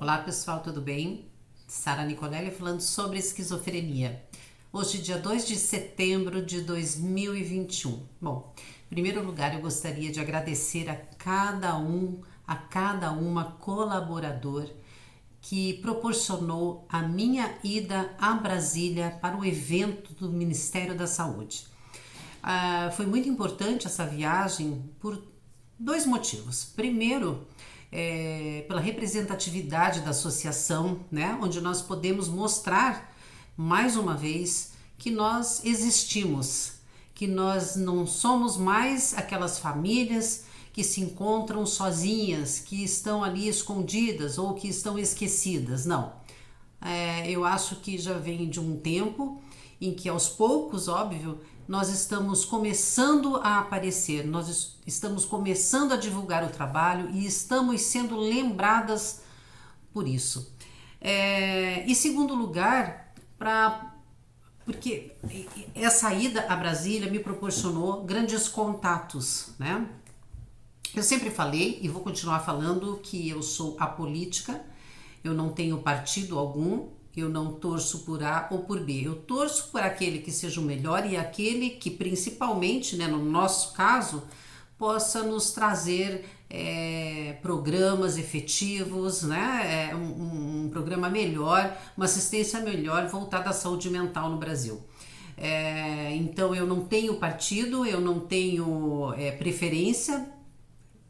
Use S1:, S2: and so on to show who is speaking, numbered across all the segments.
S1: Olá pessoal, tudo bem? Sara Nicolelli falando sobre esquizofrenia. Hoje, dia 2 de setembro de 2021. Bom, em primeiro lugar, eu gostaria de agradecer a cada uma colaborador que proporcionou a minha ida a Brasília para o evento do Ministério da Saúde. Foi muito importante essa viagem por dois motivos. Primeiro, pela representatividade da associação, né, onde nós podemos mostrar mais uma vez que nós existimos, que nós não somos mais aquelas famílias que se encontram sozinhas, que estão ali escondidas ou que estão esquecidas. Não. Eu acho que já vem de um tempo em que aos poucos, óbvio, nós estamos começando a aparecer, nós estamos começando a divulgar o trabalho e estamos sendo lembradas por isso. E segundo lugar, porque essa ida a Brasília me proporcionou grandes contatos, né? Eu sempre falei e vou continuar falando que eu sou apolítica, eu não tenho partido algum, eu não torço por A ou por B, eu torço por aquele que seja o melhor e aquele que principalmente, né, no nosso caso, possa nos trazer programas efetivos, né, um programa melhor, uma assistência melhor voltada à saúde mental no Brasil. Então eu não tenho partido, eu não tenho preferência,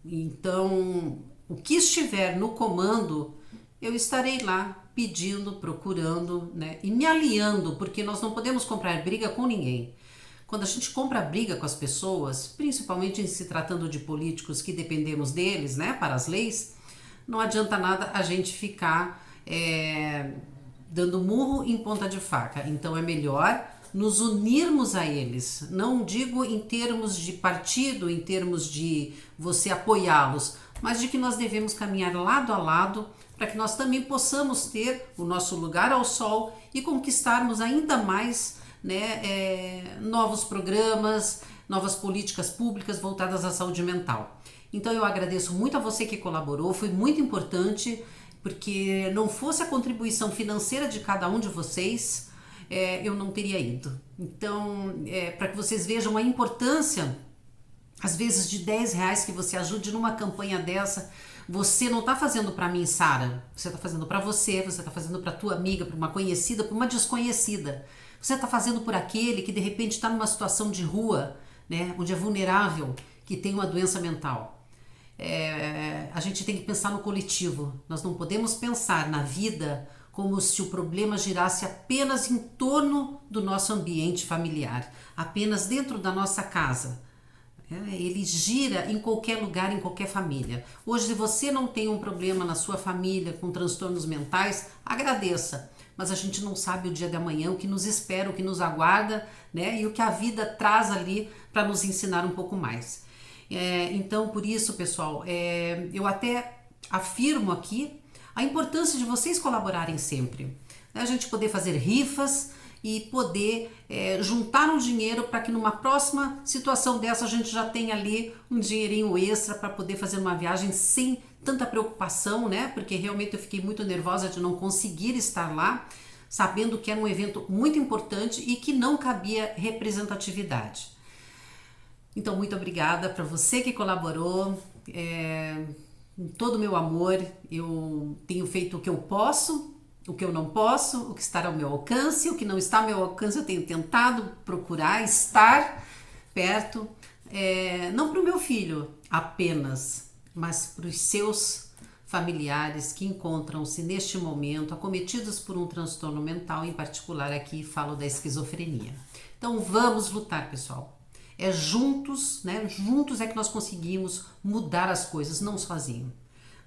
S1: então o que estiver no comando eu estarei lá pedindo, procurando, né, e me aliando, porque nós não podemos comprar briga com ninguém. Quando a gente compra briga com as pessoas, principalmente em se tratando de políticos que dependemos deles, né, para as leis, não adianta nada a gente ficar dando murro em ponta de faca. Então é melhor nos unirmos a eles. Não digo em termos de partido, em termos de você apoiá-los, mas de que nós devemos caminhar lado a lado para que nós também possamos ter o nosso lugar ao sol e conquistarmos ainda mais, né, novos programas, novas políticas públicas voltadas à saúde mental. Então eu agradeço muito a você que colaborou, foi muito importante, porque não fosse a contribuição financeira de cada um de vocês, eu não teria ido. Então, para que vocês vejam a importância, às vezes de R$10 que você ajude numa campanha dessa, você não está fazendo para mim, Sara, você está fazendo para você está fazendo para tua amiga, para uma conhecida, para uma desconhecida. Você está fazendo por aquele que de repente está numa situação de rua, né, onde é vulnerável, que tem uma doença mental. A gente tem que pensar no coletivo. Nós não podemos pensar na vida como se o problema girasse apenas em torno do nosso ambiente familiar, apenas dentro da nossa casa. Ele gira em qualquer lugar, em qualquer família. Hoje, se você não tem um problema na sua família com transtornos mentais, agradeça. Mas a gente não sabe o dia de amanhã, o que nos espera, o que nos aguarda, né? E o que a vida traz ali para nos ensinar um pouco mais. Então, por isso, pessoal, eu até afirmo aqui a importância de vocês colaborarem sempre. A gente poder fazer rifas e poder juntar um dinheiro para que numa próxima situação dessa a gente já tenha ali um dinheirinho extra para poder fazer uma viagem sem tanta preocupação, né? Porque realmente eu fiquei muito nervosa de não conseguir estar lá, sabendo que era um evento muito importante e que não cabia representatividade. Então, muito obrigada para você que colaborou, com todo o meu amor. Eu tenho feito o que eu posso, o que eu não posso, o que está ao meu alcance, o que não está ao meu alcance eu tenho tentado procurar estar perto, não para o meu filho apenas, mas para os seus familiares que encontram-se neste momento acometidos por um transtorno mental, em particular aqui falo da esquizofrenia. Então vamos lutar, pessoal. Juntos, né? Juntos é que nós conseguimos mudar as coisas, não sozinho.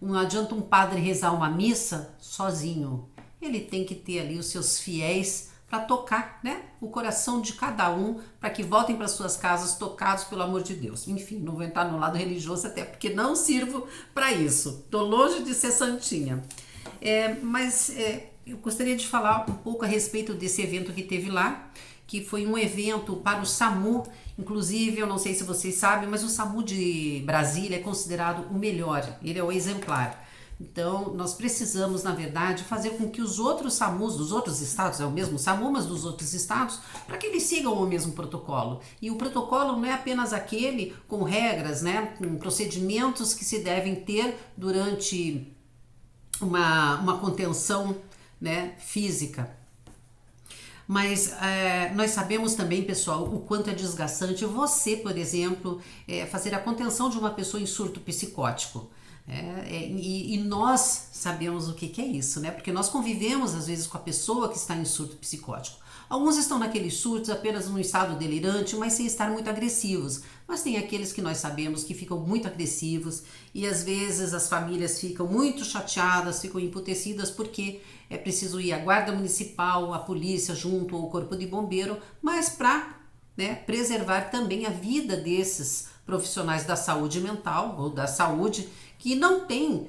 S1: Não adianta um padre rezar uma missa sozinho. Ele tem que ter ali os seus fiéis para tocar, né, o coração de cada um, para que voltem para suas casas tocados pelo amor de Deus. Enfim, não vou entrar no lado religioso, até porque não sirvo para isso. Estou longe de ser santinha. Mas eu gostaria de falar um pouco a respeito desse evento que teve lá, que foi um evento para o SAMU. Inclusive, eu não sei se vocês sabem, mas o SAMU de Brasília é considerado o melhor, ele é o exemplar. Então, nós precisamos, na verdade, fazer com que os outros SAMUs dos outros estados, é o mesmo SAMU, mas dos outros estados, para que eles sigam o mesmo protocolo. E o protocolo não é apenas aquele com regras, né, com procedimentos que se devem ter durante uma contenção, né, física. Mas nós sabemos também, pessoal, o quanto é desgastante você, por exemplo, fazer a contenção de uma pessoa em surto psicótico. E nós sabemos o que é isso, né? Porque nós convivemos às vezes com a pessoa que está em surto psicótico. Alguns estão naqueles surtos apenas num estado delirante, mas sem estar muito agressivos. Mas tem aqueles que nós sabemos que ficam muito agressivos e às vezes as famílias ficam muito chateadas, ficam emputecidas porque é preciso ir a guarda municipal, a polícia junto ou o corpo de bombeiro, mas para, né, preservar também a vida desses profissionais da saúde mental ou da saúde que não tem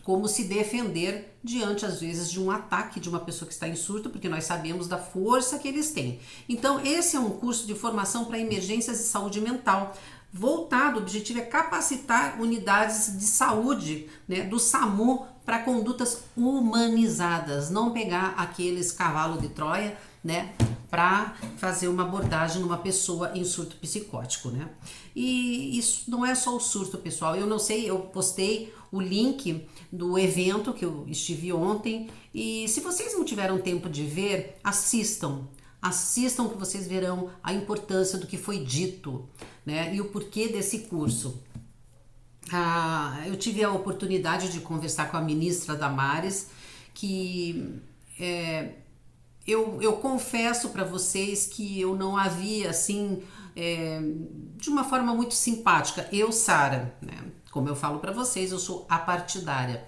S1: como se defender diante, às vezes, de um ataque de uma pessoa que está em surto, porque nós sabemos da força que eles têm. Então, esse é um curso de formação para emergências de saúde mental, voltado, o objetivo é capacitar unidades de saúde, né, do SAMU para condutas humanizadas, não pegar aqueles cavalos de Troia, né, para fazer uma abordagem numa pessoa em surto psicótico, né? E isso não é só o surto, pessoal. Eu não sei, eu postei o link do evento que eu estive ontem e se vocês não tiveram tempo de ver, assistam que vocês verão a importância do que foi dito, né? E o porquê desse curso. Eu tive a oportunidade de conversar com a ministra Damares, que eu confesso para vocês que eu não havia assim, de uma forma muito simpática, Sara, né? Como eu falo para vocês, eu sou apartidária.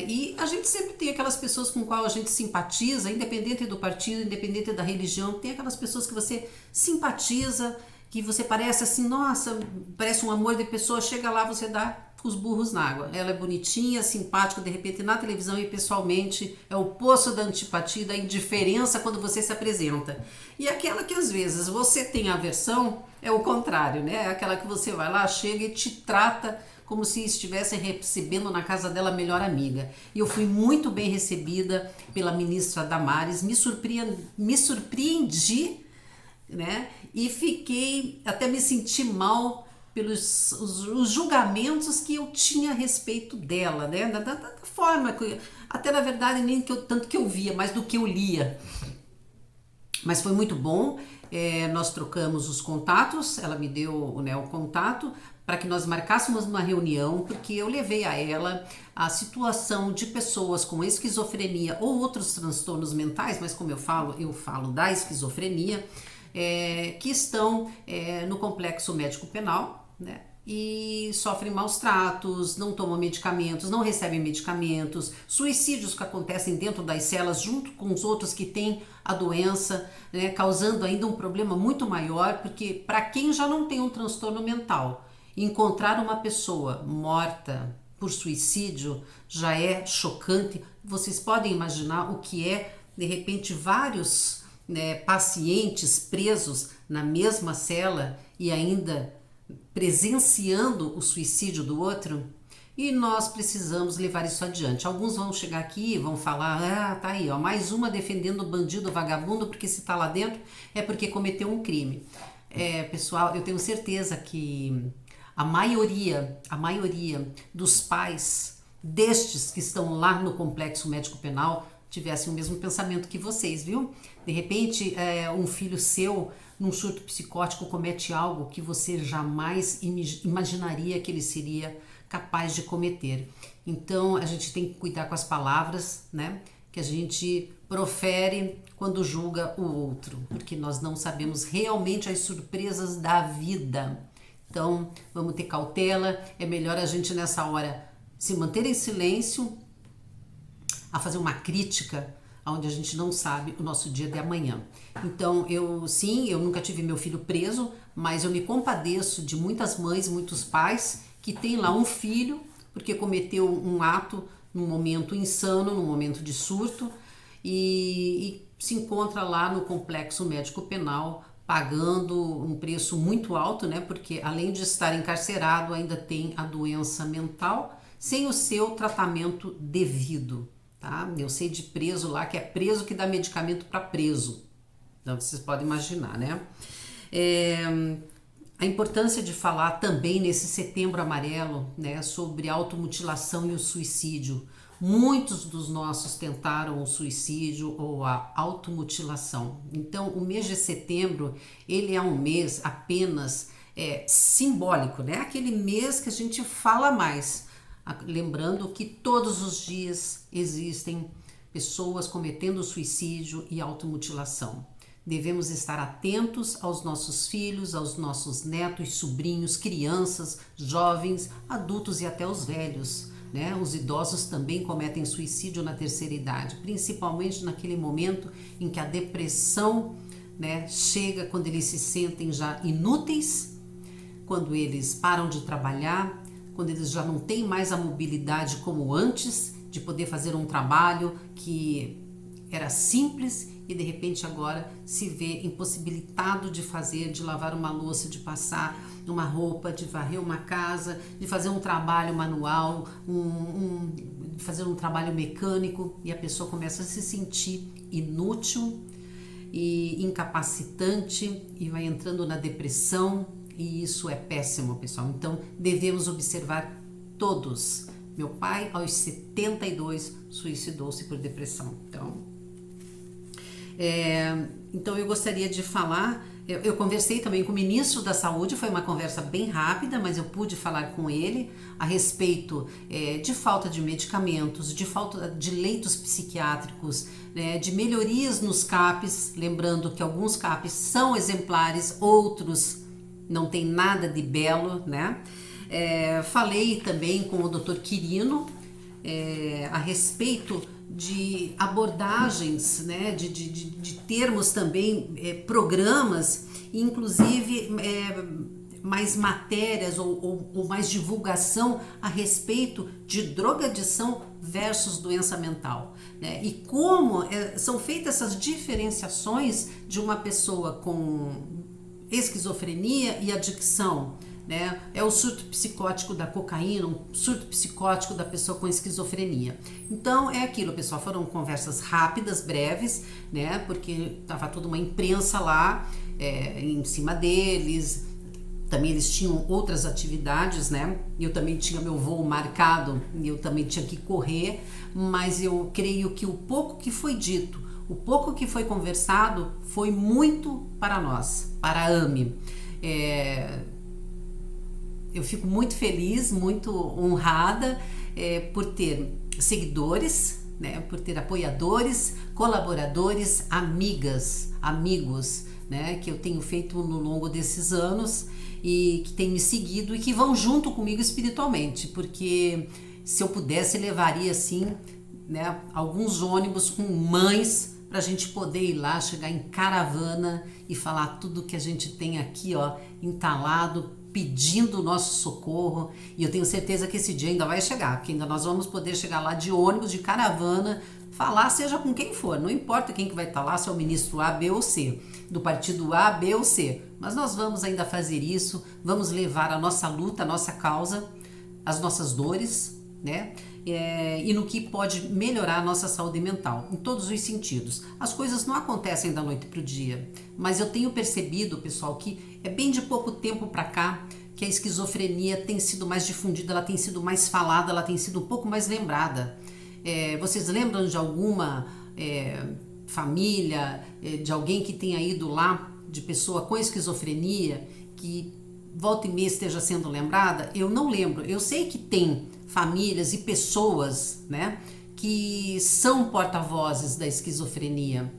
S1: E a gente sempre tem aquelas pessoas com qual a gente simpatiza, independente do partido, independente da religião, tem aquelas pessoas que você simpatiza, que você parece assim, nossa, parece um amor de pessoa, chega lá, você dá os burros na água. Ela é bonitinha, simpática, de repente na televisão e pessoalmente é o poço da antipatia, da indiferença quando você se apresenta. E aquela que às vezes você tem aversão é o contrário, né? É aquela que você vai lá, chega e te trata como se estivesse recebendo na casa dela a melhor amiga. E eu fui muito bem recebida pela ministra Damares, me surpreendi, né? E até me senti mal pelos os julgamentos que eu tinha a respeito dela, né? Da forma que, até na verdade nem tanto que eu via, mas do que eu lia. Mas foi muito bom, nós trocamos os contatos, ela me deu, né, o contato para que nós marcássemos uma reunião, porque eu levei a ela a situação de pessoas com esquizofrenia ou outros transtornos mentais, mas como eu falo da esquizofrenia, que estão no complexo médico penal, né? E sofrem maus tratos, não tomam medicamentos, não recebem medicamentos, suicídios que acontecem dentro das celas junto com os outros que têm a doença, né? Causando ainda um problema muito maior, porque para quem já não tem um transtorno mental, encontrar uma pessoa morta por suicídio já é chocante. Vocês podem imaginar o que é, de repente, vários, né, pacientes presos na mesma cela e ainda presenciando o suicídio do outro? E nós precisamos levar isso adiante. Alguns vão chegar aqui e vão falar, tá aí, ó, mais uma defendendo o bandido vagabundo, porque se tá lá dentro é porque cometeu um crime. Pessoal, eu tenho certeza que a maioria dos pais destes que estão lá no complexo médico penal tivessem o mesmo pensamento que vocês, viu? De repente, um filho seu, num surto psicótico, comete algo que você jamais imaginaria que ele seria capaz de cometer. Então, a gente tem que cuidar com as palavras, né, que a gente profere quando julga o outro, porque nós não sabemos realmente as surpresas da vida. Então, vamos ter cautela, é melhor a gente nessa hora se manter em silêncio, a fazer uma crítica onde a gente não sabe o nosso dia de amanhã. Então, eu nunca tive meu filho preso, mas eu me compadeço de muitas mães, muitos pais que têm lá um filho porque cometeu um ato num momento insano, num momento de surto e se encontra lá no complexo médico penal pagando um preço muito alto, né? Porque além de estar encarcerado, ainda tem a doença mental sem o seu tratamento devido, tá? Eu sei de preso lá que é preso que dá medicamento para preso. Então vocês podem imaginar, né? A importância de falar também nesse Setembro Amarelo, né, sobre a automutilação e o suicídio. Muitos dos nossos tentaram o suicídio ou a automutilação. Então, o mês de setembro, ele é um mês apenas simbólico, né? Aquele mês que a gente fala mais. Lembrando que todos os dias existem pessoas cometendo suicídio e automutilação. Devemos estar atentos aos nossos filhos, aos nossos netos, sobrinhos, crianças, jovens, adultos e até os velhos. Né? Os idosos também cometem suicídio na terceira idade, principalmente naquele momento em que a depressão, né, chega, quando eles se sentem já inúteis, quando eles param de trabalhar, quando eles já não têm mais a mobilidade como antes, de poder fazer um trabalho que era simples e de repente agora se vê impossibilitado de fazer, de lavar uma louça, de passar uma roupa, de varrer uma casa, de fazer um trabalho manual, de fazer um trabalho mecânico, e a pessoa começa a se sentir inútil e incapacitante e vai entrando na depressão, e isso é péssimo, pessoal. Então devemos observar todos. Meu pai, aos 72, suicidou-se por depressão. Então eu gostaria de falar, eu conversei também com o ministro da Saúde, foi uma conversa bem rápida, mas eu pude falar com ele a respeito de falta de medicamentos, de falta de leitos psiquiátricos, né, de melhorias nos CAPs, lembrando que alguns CAPs são exemplares, outros não tem nada de belo, né? Falei também com o Dr. Quirino a respeito de abordagens, né, de termos também programas, inclusive mais matérias ou mais divulgação a respeito de drogadição versus doença mental, né? E como são feitas essas diferenciações de uma pessoa com esquizofrenia e adicção, né? É o surto psicótico da cocaína, um surto psicótico da pessoa com esquizofrenia. Então é aquilo, pessoal, foram conversas rápidas, breves, né? Porque estava toda uma imprensa lá em cima deles. Também eles tinham outras atividades, né? Eu também tinha meu voo marcado e eu também tinha que correr, mas eu creio que o pouco que foi dito, o pouco que foi conversado foi muito para nós, para a AME. Eu fico muito feliz, muito honrada por ter seguidores, né, por ter apoiadores, colaboradores, amigas, amigos, né, que eu tenho feito no longo desses anos e que têm me seguido e que vão junto comigo espiritualmente, porque se eu pudesse levaria assim, né, alguns ônibus com mães para a gente poder ir lá, chegar em caravana e falar tudo que a gente tem aqui, ó, entalado, pedindo o nosso socorro. E eu tenho certeza que esse dia ainda vai chegar, que ainda nós vamos poder chegar lá de ônibus, de caravana, falar seja com quem for, não importa quem que vai estar lá, se é o ministro A, B ou C, do partido A, B ou C, mas nós vamos ainda fazer isso, vamos levar a nossa luta, a nossa causa, as nossas dores, né? E no que pode melhorar a nossa saúde mental, em todos os sentidos. As coisas não acontecem da noite para o dia, mas eu tenho percebido, pessoal, que é bem de pouco tempo para cá que a esquizofrenia tem sido mais difundida, ela tem sido mais falada, ela tem sido um pouco mais lembrada. Vocês lembram de alguma família, de alguém que tenha ido lá, de pessoa com esquizofrenia, que volta e meia esteja sendo lembrada? Eu não lembro. Eu sei que tem famílias e pessoas, né, que são porta-vozes da esquizofrenia,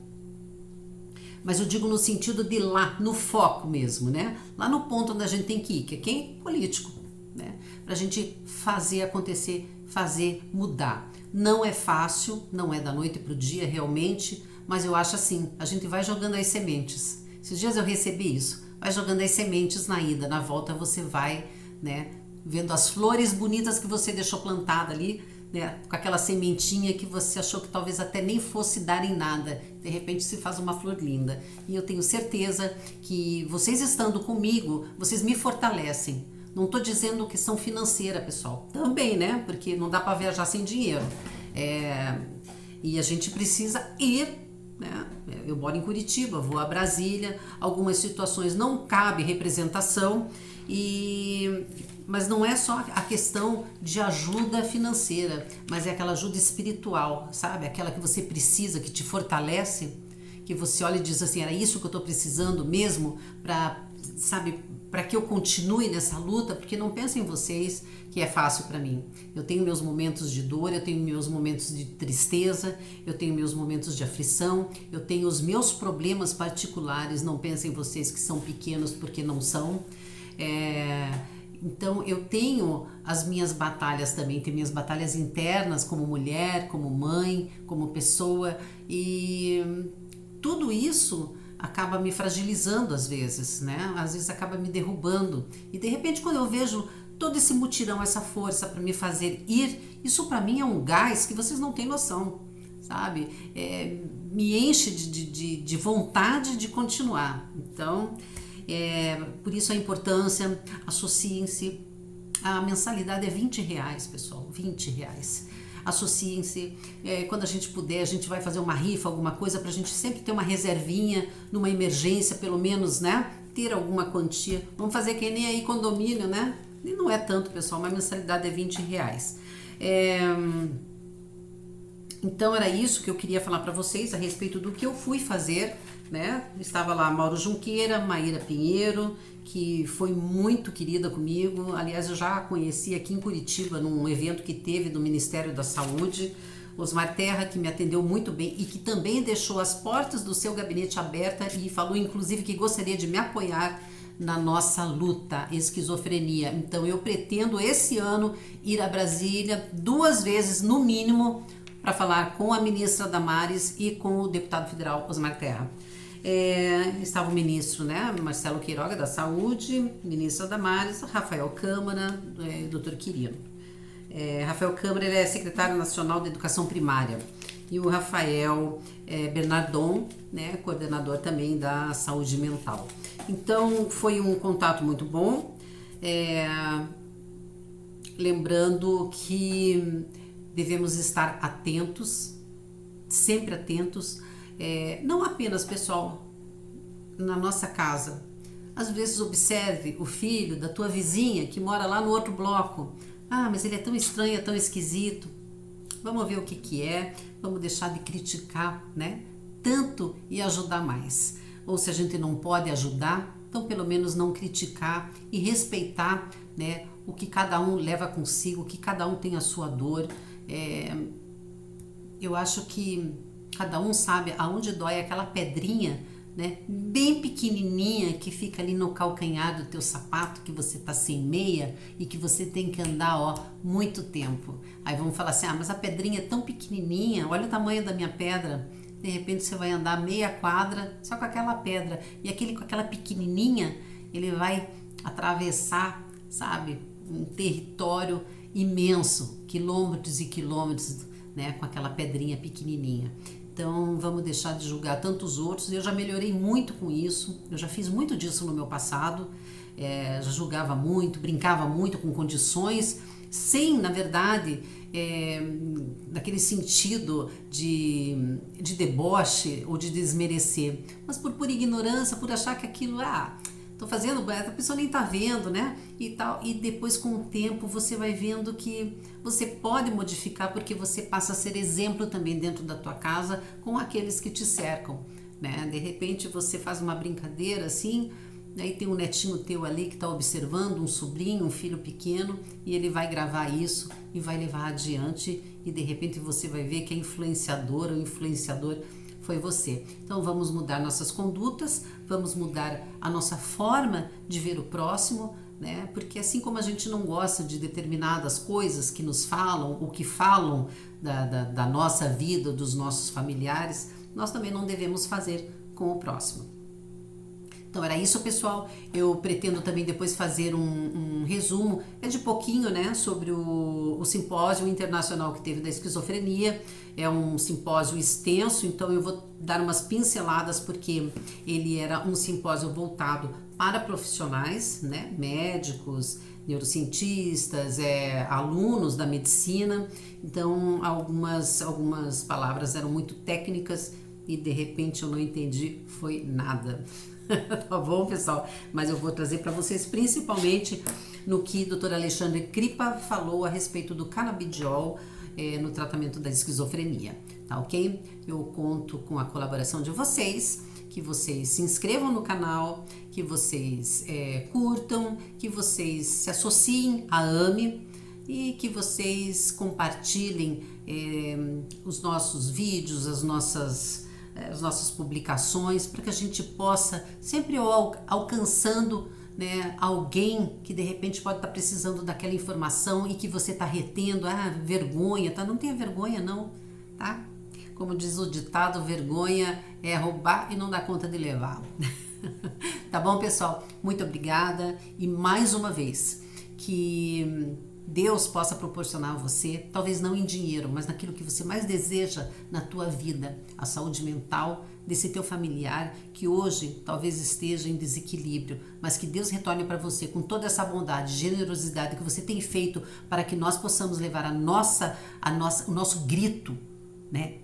S1: mas eu digo no sentido de lá, no foco mesmo, né, lá no ponto onde a gente tem que ir, que é quem? Político, né, pra gente fazer acontecer, fazer mudar. Não é fácil, não é da noite pro dia realmente, mas eu acho assim, a gente vai jogando as sementes. Esses dias eu recebi isso, vai jogando as sementes na ida, na volta você vai, né, vendo as flores bonitas que você deixou plantada ali, né, com aquela sementinha que você achou que talvez até nem fosse dar em nada, de repente se faz uma flor linda. E eu tenho certeza que vocês estando comigo, vocês me fortalecem Não estou dizendo questão financeira, pessoal. Também, né? Porque não dá para viajar sem dinheiro. E a gente precisa ir, né? Eu moro em Curitiba, vou a Brasília. Algumas situações não cabe representação, mas não é só a questão de ajuda financeira, mas é aquela ajuda espiritual, sabe? Aquela que você precisa, que te fortalece, que você olha e diz assim, era isso que eu estou precisando mesmo para, sabe, para que eu continue nessa luta, porque não pensem em vocês que é fácil para mim. Eu tenho meus momentos de dor, eu tenho meus momentos de tristeza, eu tenho meus momentos de aflição, eu tenho os meus problemas particulares, não pensem vocês que são pequenos porque não são. Então eu tenho as minhas batalhas também, tenho minhas batalhas internas como mulher, como mãe, como pessoa, e tudo isso acaba me fragilizando às vezes, né? Às vezes acaba me derrubando. E de repente quando eu vejo todo esse mutirão, essa força para me fazer ir, isso para mim é um gás que vocês não têm noção, sabe? Me enche de vontade de continuar. Então, por isso a importância, associem-se. A mensalidade é R$20, pessoal, R$20. Associem-se, quando a gente puder, a gente vai fazer uma rifa, alguma coisa, pra gente sempre ter uma reservinha, numa emergência, pelo menos, né? Ter alguma quantia. Vamos fazer que nem aí condomínio, né? E não é tanto, pessoal, uma mensalidade é R$20. Então era isso que eu queria falar para vocês a respeito do que eu fui fazer, né? Estava lá Mauro Junqueira, Maíra Pinheiro, que foi muito querida comigo. Aliás, eu já a conheci aqui em Curitiba, num evento que teve do Ministério da Saúde. Osmar Terra, que me atendeu muito bem e que também deixou as portas do seu gabinete aberta e falou, inclusive, que gostaria de me apoiar na nossa luta esquizofrenia. Então, eu pretendo esse ano ir a Brasília 2 vezes, no mínimo, para falar com a ministra Damares e com o deputado federal Osmar Terra. Estava o ministro, né, Marcelo Queiroga, da Saúde, ministra Damares, Rafael Câmara, doutor Quirino. Rafael Câmara, ele é secretário nacional de Educação Primária, e o Rafael Bernardon, né, coordenador também da saúde mental. Então, foi um contato muito bom, lembrando que devemos estar atentos, sempre atentos, não apenas, pessoal, na nossa casa. Às vezes observe o filho da tua vizinha que mora lá no outro bloco. Ah, mas ele é tão estranho, é tão esquisito. Vamos ver o que é, vamos deixar de criticar, né? Tanto e ajudar mais. Ou se a gente não pode ajudar, então pelo menos não criticar e respeitar, né, o que cada um leva consigo, que cada um tem a sua dor. Eu acho que cada um sabe aonde dói aquela pedrinha, né, bem pequenininha que fica ali no calcanhar do teu sapato, que você tá sem meia e que você tem que andar, ó, muito tempo. Aí vamos falar assim, mas a pedrinha é tão pequenininha, olha o tamanho da minha pedra. De repente você vai andar meia quadra só com aquela pedra, e aquele com aquela pequenininha, ele vai atravessar, sabe, um território imenso, quilômetros e quilômetros, né, com aquela pedrinha pequenininha. Então vamos deixar de julgar tantos outros. Eu já melhorei muito com isso, eu já fiz muito disso no meu passado, já julgava muito, brincava muito com condições, sem, na verdade, naquele sentido de deboche ou de desmerecer, mas por ignorância, por achar que aquilo, tô fazendo, a pessoa nem tá vendo, né, e tal, e depois com o tempo você vai vendo que você pode modificar, porque você passa a ser exemplo também dentro da tua casa com aqueles que te cercam, né, de repente você faz uma brincadeira assim, aí tem um netinho teu ali que está observando, um sobrinho, um filho pequeno, e ele vai gravar isso e vai levar adiante, e de repente você vai ver que a influenciadora ou influenciador foi você. Então vamos mudar nossas condutas, vamos mudar a nossa forma de ver o próximo, né? Porque assim como a gente não gosta de determinadas coisas que nos falam, ou que falam da nossa vida, dos nossos familiares, nós também não devemos fazer com o próximo. Então era isso, pessoal. Eu pretendo também depois fazer um resumo, de pouquinho, né, sobre o simpósio internacional que teve da esquizofrenia. É um simpósio extenso, então eu vou dar umas pinceladas, porque ele era um simpósio voltado para profissionais, né, médicos, neurocientistas, alunos da medicina, então algumas palavras eram muito técnicas e de repente eu não entendi, foi nada. Tá bom, pessoal? Mas eu vou trazer para vocês principalmente no que o Dr. Alexandre Kripa falou a respeito do canabidiol no tratamento da esquizofrenia, tá ok? Eu conto com a colaboração de vocês, que vocês se inscrevam no canal, que vocês curtam, que vocês se associem à AME e que vocês compartilhem os nossos vídeos, as nossas publicações, para que a gente possa sempre alcançando, né, alguém que de repente pode estar precisando daquela informação e que você está retendo, vergonha, tá? Não tenha vergonha não, tá? Como diz o ditado, vergonha é roubar e não dá conta de levar. Tá bom, pessoal? Muito obrigada e mais uma vez que Deus possa proporcionar a você, talvez não em dinheiro, mas naquilo que você mais deseja na tua vida, a saúde mental desse teu familiar que hoje talvez esteja em desequilíbrio, mas que Deus retorne para você com toda essa bondade, generosidade que você tem feito para que nós possamos levar o nosso grito, né?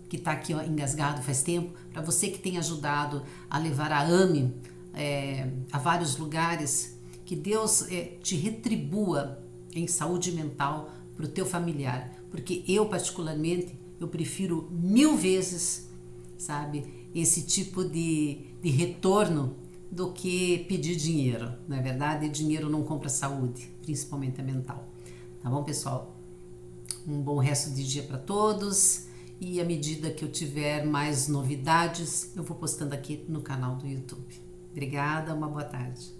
S1: Que está aqui engasgado faz tempo, para você que tem ajudado a levar a AME a vários lugares, que Deus te retribua em saúde mental para o teu familiar, porque eu particularmente, eu prefiro 1000 vezes, sabe, esse tipo de retorno do que pedir dinheiro, não é verdade? Dinheiro não compra saúde, principalmente a mental. Tá bom, pessoal? Um bom resto de dia para todos e à medida que eu tiver mais novidades, eu vou postando aqui no canal do YouTube. Obrigada, uma boa tarde.